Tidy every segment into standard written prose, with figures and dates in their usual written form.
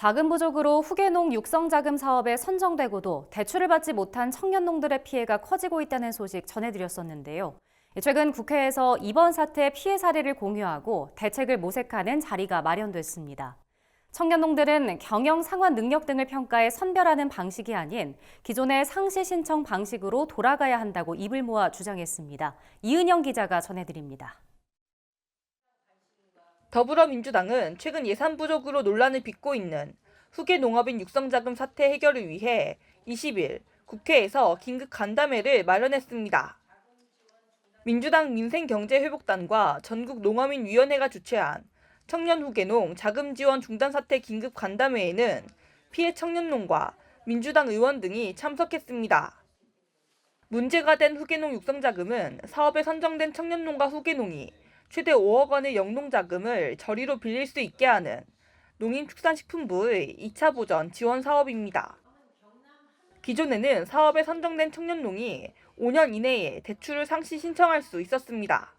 자금 부족으로 후계농 육성자금 사업에 선정되고도 대출을 받지 못한 청년농들의 피해가 커지고 있다는 소식 전해드렸었는데요. 최근 국회에서 이번 사태 피해 사례를 공유하고 대책을 모색하는 자리가 마련됐습니다. 청년농들은 경영 상환 능력 등을 평가해 선별하는 방식이 아닌 기존의 상시 신청 방식으로 돌아가야 한다고 입을 모아 주장했습니다. 이은영 기자가 전해드립니다. 더불어민주당은 최근 예산 부족으로 논란을 빚고 있는 후계농업인 육성자금 사태 해결을 위해 20일 국회에서 긴급 간담회를 마련했습니다. 민주당 민생경제회복단과 전국농어민위원회가 주최한 청년 후계농 자금 지원 중단 사태 긴급 간담회에는 피해 청년농과 민주당 의원 등이 참석했습니다. 문제가 된 후계농 육성자금은 사업에 선정된 청년농과 후계농이 최대 5억 원의 영농자금을 저리로 빌릴 수 있게 하는 농림축산식품부의 2차 보전 지원 사업입니다. 기존에는 사업에 선정된 청년농이 5년 이내에 대출을 상시 신청할 수 있었습니다.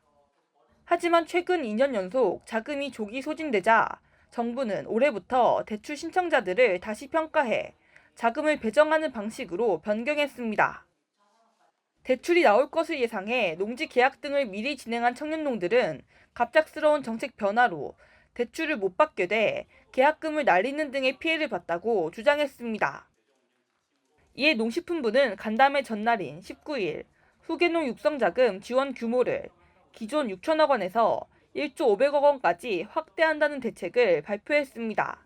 하지만 최근 2년 연속 자금이 조기 소진되자 정부는 올해부터 대출 신청자들을 다시 평가해 자금을 배정하는 방식으로 변경했습니다. 대출이 나올 것을 예상해 농지 계약 등을 미리 진행한 청년농들은 갑작스러운 정책 변화로 대출을 못 받게 돼 계약금을 날리는 등의 피해를 봤다고 주장했습니다. 이에 농식품부는 간담회 전날인 19일 후계농 육성자금 지원 규모를 기존 6천억 원에서 1조 500억 원까지 확대한다는 대책을 발표했습니다.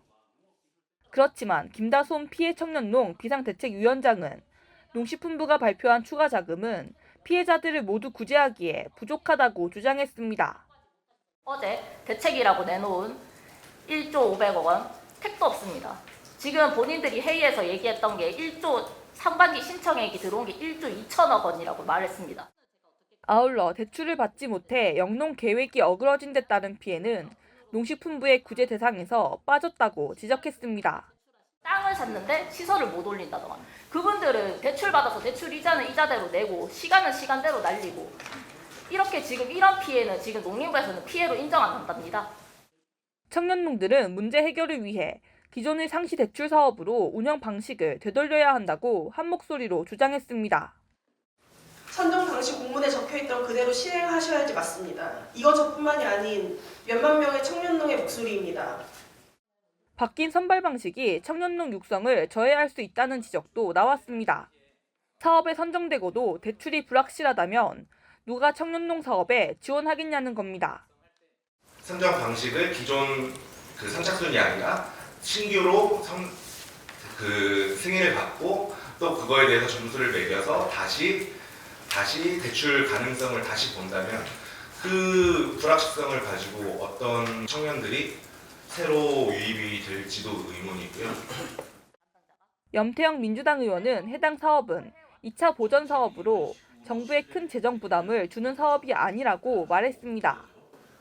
그렇지만 김다솜 피해청년농 비상대책위원장은 농식품부가 발표한 추가 자금은 피해자들을 모두 구제하기에 부족하다고 주장했습니다. 어제 대책이라고 내놓은 1조 500억 원 택도 없습니다. 지금 본인들이 회의에서 얘기했던 게 1조 상반기 신청액이 들어온 게 1조 2천억 원이라고 말했습니다. 아울러 대출을 받지 못해 영농 계획이 어그러진 데 따른 피해는 농식품부의 구제 대상에서 빠졌다고 지적했습니다. 땅을 샀는데 시설을 못 올린다더라. 그분들은 대출 받아서 대출 이자는 이자대로 내고 시간은 시간대로 날리고 이렇게 지금 이런 피해는 지금 농림부에서는 피해로 인정 안 한답니다. 청년농들은 문제 해결을 위해 기존의 상시 대출 사업으로 운영 방식을 되돌려야 한다고 한 목소리로 주장했습니다. 선정 당시 공문에 적혀있던 그대로 실행하셔야지 맞습니다. 이거 저뿐만이 아닌 몇만 명의 청년농의 목소리입니다. 바뀐 선발 방식이 청년농 육성을 저해할 수 있다는 지적도 나왔습니다. 사업에 선정되고도 대출이 불확실하다면 누가 청년농 사업에 지원하겠냐는 겁니다. 선정 방식을 기존 선착순이 아니라 신규로 승인을 받고 또 그거에 대해서 점수를 매겨서 다시 대출 가능성을 다시 본다면 그 불확실성을 가지고 어떤 청년들이 새로 유입이 될지도 의문이고요. 염태영 민주당 의원은 해당 사업은 2차 보전 사업으로 정부에 큰 재정 부담을 주는 사업이 아니라고 말했습니다.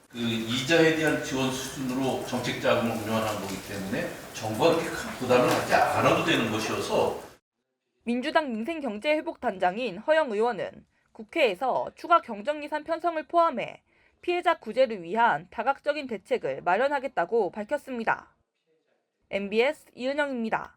그 이자에 대한 지원 수준으로 정책 자금을 운영하는 거기 때문에 정부가 그렇게 큰 부담을 하지 않아도 되는 것이어서 민주당 민생경제회복단장인 허영 의원은 국회에서 추가 경정예산 편성을 포함해 피해자 구제를 위한 다각적인 대책을 마련하겠다고 밝혔습니다. MBS 이은영입니다.